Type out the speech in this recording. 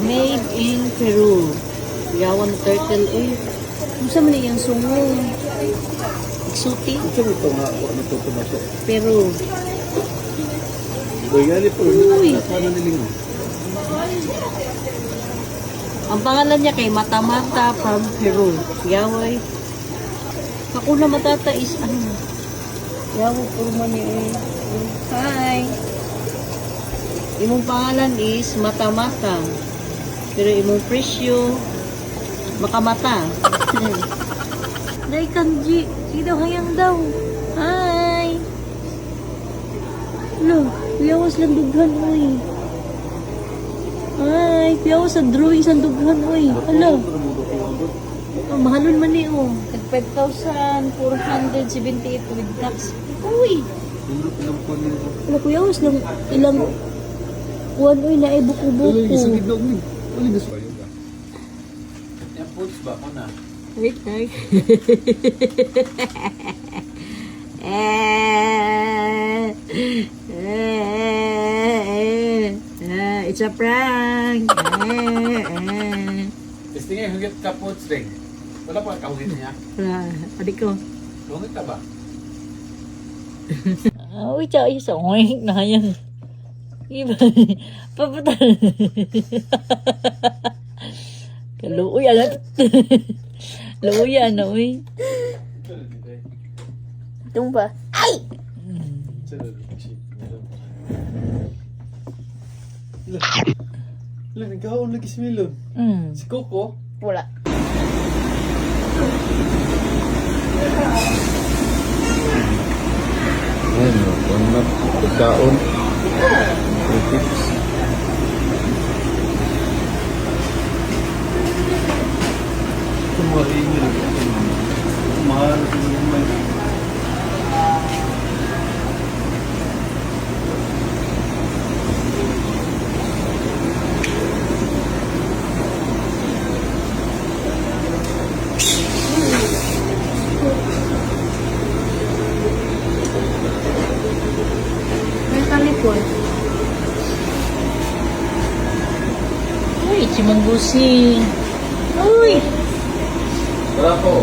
Made in Peru. Yawan na turtle. Uy, kung saan man yung sungo? Exotic. Ito ito nga ako ano ito tomato. Peru. Boyali po. Uy. Paano nilingo? Ang pangalan niya kay Mata-Mata from Peru. Yaway. Ako na matata is ano. Yaway puro man niya. Hi. Imong pangalan is Mata-Mata. Pero imong presyo makamata. Dai kanji. Sige daw, hayang daw. Hi. Lo, piyawas lang dughan, uy. Hi, piyawas sa drawing sa dughan, uy. Alo. Oh, mahalon man ni, oh. 5,478 with tax. Uy. Ilang po niyo. Alo, piyawas lang ilang kuwan, uy, na buko-buko. Isang dog ni. Ano gusto kayo ba? Yung foods ba ko na? Wait, ay. It's a prank. Gusto nga hugit ka foods ring. Wala pa kahugit niya. Adik ko. Kahugit ka ba? Uy, tsaka isa. Uy, na yan. Iba. Papatal. Kaluoy, alat. Luoy, ano, uy. Itong ba? Ay! Wala, nagkakaon lagi si Milon. Si Coco. Wala. Ayun, kung na pagkaon. Tips. Kumari nyo. Mahal sa naman. May kalipon. Uy, si Manggusing. Uy! Tara po.